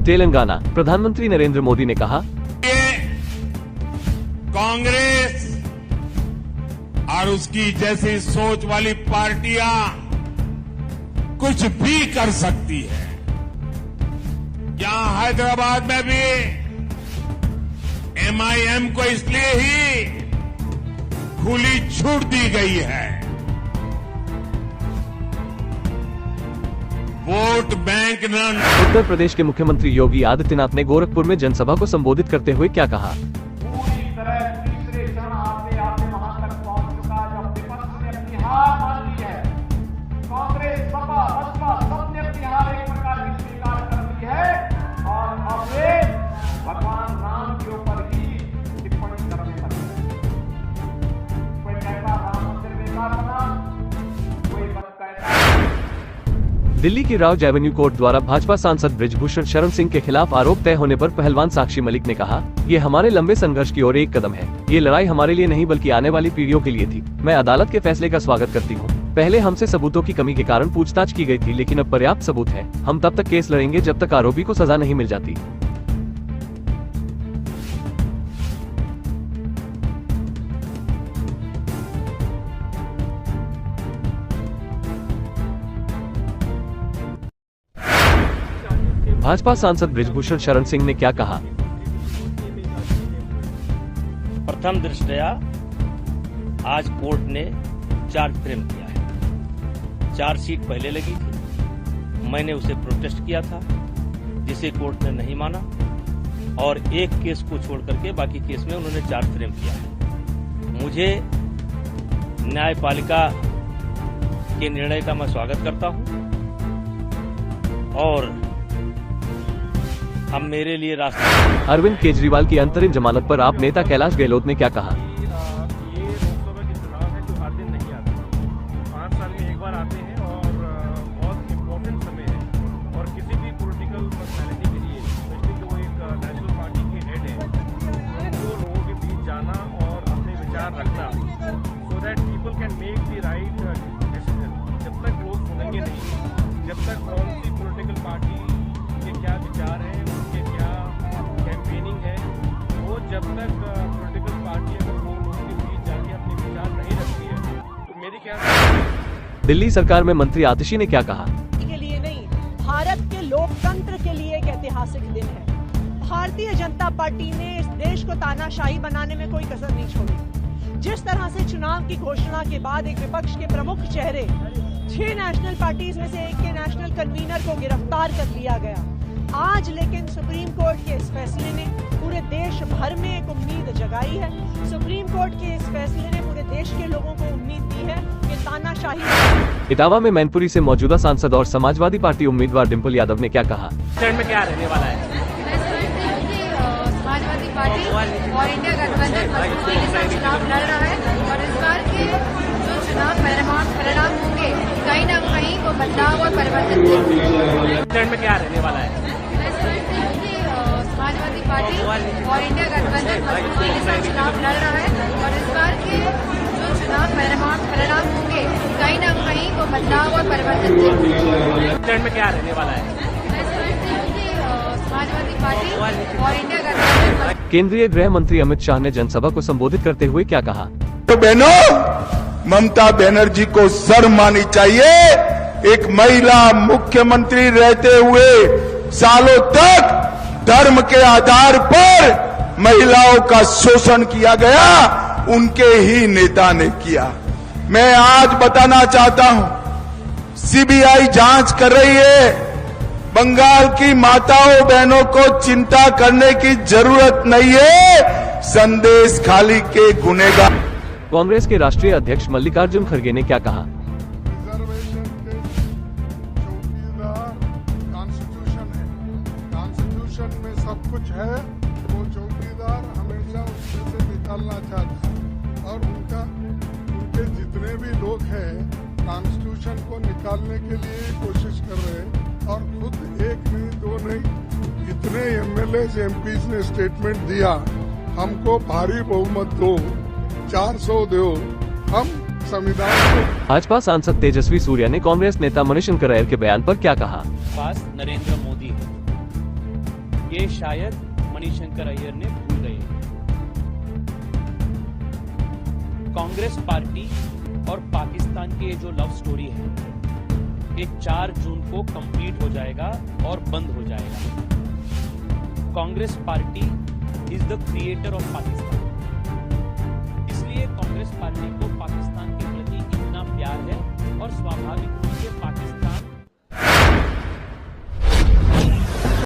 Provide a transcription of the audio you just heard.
तेलंगाना। प्रधानमंत्री नरेंद्र मोदी ने कहा, कांग्रेस और उसकी जैसी सोच वाली पार्टियां कुछ भी कर सकती है। यहां हैदराबाद में भी एमआईएम को इसलिए ही खुली छूट दी गई है, वोट बैंक न। उत्तर प्रदेश के मुख्यमंत्री योगी आदित्यनाथ ने गोरखपुर में जनसभा को संबोधित करते हुए क्या कहा? पूरी तरह तीसरे क्षण आते आते वहां तक पहुंच चुका जब विपक्ष ने अपनी हार मान ली है। कांग्रेस, सपा, बसपा सबने अपनी हार एक प्रकार की स्वीकार कर ली है और अब वे भगवान राम के ऊपर ही टिप्पणी करने लगे। कोई कहता राम मंदिर बेकार बना, कोई बस कहता। दिल्ली की राव एवेन्यू कोर्ट द्वारा भाजपा सांसद बृजभूषण शरण सिंह के खिलाफ आरोप तय होने पर पहलवान साक्षी मलिक ने कहा, ये हमारे लंबे संघर्ष की ओर एक कदम है। ये लड़ाई हमारे लिए नहीं बल्कि आने वाली पीढ़ियों के लिए थी। मैं अदालत के फैसले का स्वागत करती हूँ। पहले हमसे सबूतों की कमी के कारण पूछताछ की गई थी, लेकिन अब पर्याप्त सबूत है। हम तब तक केस लड़ेंगे जब तक आरोपी को सजा नहीं मिल जाती। भाजपा सांसद बृजभूषण शरण सिंह ने क्या कहा? प्रथम दृष्टया आज कोर्ट ने चार्ज फ्रेम किया है। चार्जशीट पहले लगी थी, मैंने उसे प्रोटेस्ट किया था, जिसे कोर्ट ने नहीं माना और एक केस को छोड़ करके बाकी केस में उन्होंने चार्ज फ्रेम किया है। मुझे न्यायपालिका के निर्णय का मैं स्वागत करता हूं और अब मेरे लिए रास्ता। अरविंद केजरीवाल की अंतरिम जमानत पर आप नेता कैलाश गहलोत ने क्या कहा? ये लोकसभा के चुनाव है जो हर दिन नहीं आते, 5 साल में एक बार आते हैं और बहुत इम्पोर्टेंट समय है। और किसी भी पॉलिटिकल पर्सनैलिटी के लिए, स्पेशली जो एक नेशनल पार्टी के हेड है, उनको लोगों के बीच जाना और अपने विचार रखना, so that people can make the right decision. जब तक लोग सुनेंगे नहीं, जब तक कौन सी पॉलिटिकल पार्टी के क्या विचार है, उनके क्या कैंपेनिंग है, वो जब तक पॉलिटिकल पार्टी अगर लोगों के बीच जाके अपने विचार नहीं रखती है, तो मेरी क्या। दिल्ली सरकार में मंत्री आतिशी ने क्या कहा? के लिए नहीं, भारत के लोकतंत्र के लिए एक ऐतिहासिक दिन है। भारतीय जनता पार्टी ने इस देश को तानाशाही बनाने में कोई कसर नहीं छोड़ी। जिस तरह से चुनाव की घोषणा के बाद एक विपक्ष के प्रमुख चेहरे 6 नेशनल पार्टीज में से एक के नेशनल कन्वीनर को गिरफ्तार कर लिया गया, आज लेकिन सुप्रीम कोर्ट के इस फैसले ने पूरे देश भर में एक उम्मीद जगाई है। सुप्रीम कोर्ट के इस फैसले ने पूरे देश के लोगों को उम्मीद दी है कि तानाशाही। इटावा में मैनपुरी से मौजूदा सांसद और समाजवादी पार्टी उम्मीदवार डिंपल यादव ने क्या कहा? में क्या रहने वाला है? समाजवादी पार्टी और इंडिया गठबंधन मजबूती के साथ चुनाव लड़ रहा है और इस बार के जो चुनाव परिणाम होंगे कहीं न कहीं वो बदलाव और परिवर्तन में क्या रहने वाला है? समाजवादी पार्टी और इंडिया गठबंधन मजबूती के साथ चुनाव लड़ रहा है और इस बार के जो चुनाव परिणाम होंगे कहीं न कहीं वो बदलाव और परिवर्तन में क्या रहने वाला है? समाजवादी पार्टी और इंडिया गठबंधन। केंद्रीय गृह मंत्री अमित शाह ने जनसभा को संबोधित करते हुए क्या कहा? तो बहनों, ममता बनर्जी को शर्म आनी चाहिए। एक महिला मुख्यमंत्री रहते हुए सालों तक धर्म के आधार पर महिलाओं का शोषण किया गया, उनके ही नेता ने किया। मैं आज बताना चाहता हूं, सीबीआई जांच कर रही है। बंगाल की माताओं बहनों को चिंता करने की जरूरत नहीं है। संदेश खाली के गुनेगार। कांग्रेस के राष्ट्रीय अध्यक्ष मल्लिकार्जुन खड़गे ने क्या कहा? रिजर्वेशन के चौकीदार कॉन्स्टिट्यूशन है, कॉन्स्टिट्यूशन में सब कुछ है। वो चौकीदार हमेशा उसमें से निकालना चाहता है और उनके जितने भी लोग हैं कॉन्स्टिट्यूशन को निकालने के लिए कोशिश कर रहे हैं और खुद एक नहीं, दो नहीं, इतने एमएलए एमपीज ने स्टेटमेंट दिया, हमको भारी बहुमत दो, 400 दो, हम संविधान को। भाजपा सांसद तेजस्वी सूर्या ने कांग्रेस नेता मनीष शंकर अय्यर के बयान पर क्या कहा? पास नरेंद्र मोदी है ये शायद मणिशंकर अय्यर ने भूल गए हैं। कांग्रेस पार्टी और पाकिस्तान की ये जो लव स्टोरी है, ये 4 जून को कंप्लीट हो जाएगा और बंद हो जाएगा। Congress party is the creator of Pakistan. इसलिए कांग्रेस पार्टी को पाकिस्तान के प्रति इतना प्यार है और स्वाभाविक